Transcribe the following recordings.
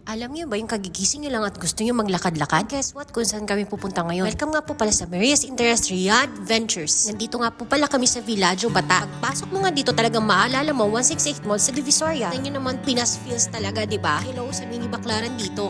Alam niyo ba yung kagigising niyo lang at gusto niyo maglakad-lakad? Guess what? Kung saan kami pupunta ngayon? Welcome nga po pala sa Maria's Interest Riyadh Ventures. Nandito nga po pala kami sa Villaggio, Bata. Pagpasok mo nga dito talagang maalala mo 168 Mall sa Divisoria. Tingnan naman Pinas feels talaga, di ba? Hello sa mini baklaran dito.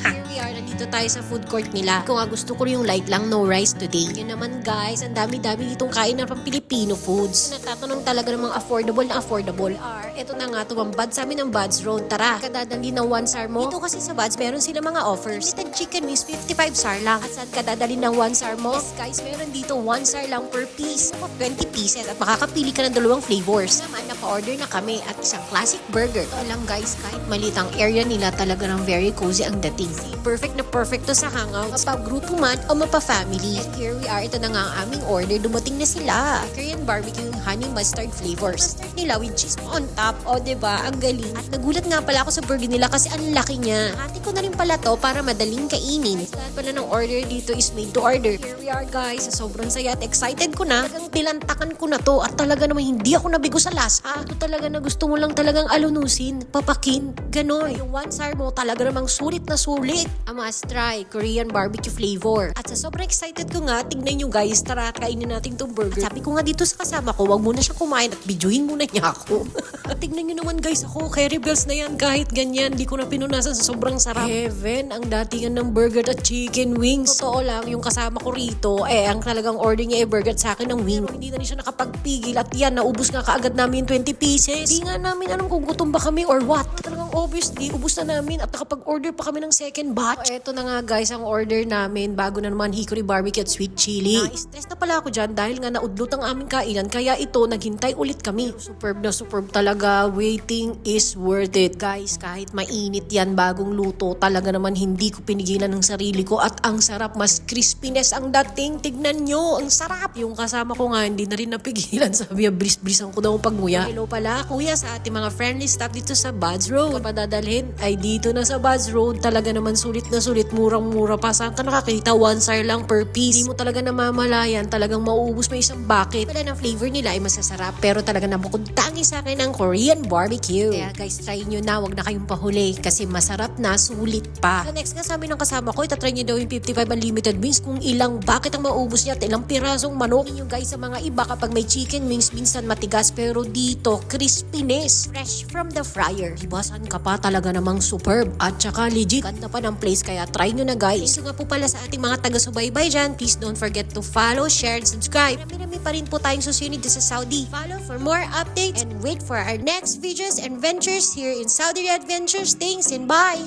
Here we are, nandito tayo sa food court nila. Kung nga gusto ko yung light lang, no rice today. Yun naman guys, ang dami-dami ditong kain na pang Filipino foods. Natatanong talaga ng mga affordable na affordable. Ito na nga, tumambad sa amin ng Buds Road. Tara, kadadali ng 1 SAR mo. Dito kasi sa Buds, meron sila mga offers. Limited chicken wings, 55 SAR lang. At saan kadadali ng 1 SAR mo? Yes guys, meron dito 1 SAR lang per piece. 20 pieces at makakapili ka ng 2 flavors. Naman, napa-order na kami at isang classic burger. Ito lang guys, kahit maliit ang area nila, talaga ng very cozy ang dating. Perfect na perfect to sa hangouts. Mapa-grupo man o mapa-family. And here we are, ito na nga ang aming order. Dumating na sila. Korean barbecue honey mustard flavors. Mustard nila with cheese on top. O diba, ang galing. At nagulat nga pala ako sa burger nila kasi ang laki niya. Hati ko na rin pala to para madaling kainin. Lahat pala ng order dito is made to order. Here we are guys. Sobrang saya at excited ko na. Talagang pilantakan ko na to at talaga naman hindi ako nabigo sa lasa. Ito talaga na gusto mo lang talagang alunusin, papakin, ganon. Yung 1 SAR mo talaga namang sulit na sulit. A must try, Korean barbecue flavor. At sa sobrang excited ko nga, tignan nyo guys, tara kainin natin tong burger. At sabi ko nga dito sa kasama ko, wag muna siya kumain at videohin muna niya ako. At tignan nyo naman guys, ako carry bells na yan kahit ganyan, di ko na pinunasan sa sobrang sarap. Heaven, ang datingan ng burger at chicken wings. Totoo lang, yung kasama ko rito, ang talagang order niya burger at sa akin ng wing. Hindi na rin siya nakapagpigil at yan, naubos nga kaagad namin 20 pieces. Di nga namin alam kung gutom ba kami or what. Talagang obviously, ubos na namin at nakapag-order pa kami ng second batch. Eto na nga guys, ang order namin, bago na naman hickory barbecue at sweet chili. Na-stress na pala ako dyan dahil nga naudlot ang aming kainan, kaya ito, naghintay ulit kami. Superb na superb talaga, waiting is worth it. Guys, kahit mainit yan bagong luto, talaga naman hindi ko pinigilan ng sarili ko at ang sarap, mas crispiness ang dating. Tignan nyo, ang sarap. Yung kasama ko nga, hindi na rin napigilan. Sabi niya, bris-brisan ko daw pagmuya. Hello pala, kuya, sa ating mga friendly staff dito sa Buds Road. Papadadalhin ay dito na sa Buds Road. Talaga naman sulit na sulit, murang-mura pa. Saan ka nakakita? 1 SAR lang per piece. Hindi mo talaga namamalayan, talagang mauubos mo isang bucket. Wala ng flavor nila ay masasarap, pero talaga nabukod tangi sa akin ng Korean barbecue. Kaya guys, try nyo na, wag na kayong pahuli kasi masarap na, sulit pa. So next nga sabi ng kasama ko, itatry nyo daw yung 55 unlimited wings kung ilang bucket ang maubos niya at ilang pirasong manok. Yun guys, sa mga iba kapag may chicken wings, minsan matigas, pero dito, crispiness. Fresh from the fryer. Hibasan ka pa, talaga namang superb. At saka legit, ganda pa ng place, kaya try nyo na guys. So nga po pala sa ating mga taga-subaybay dyan, please don't forget to follow, share, and subscribe. Marami pa rin po tayong susunod sa Saudi. Follow for more updates and wait for our next videos and ventures here in Saudi Riyadh Ventures. Thanks and bye!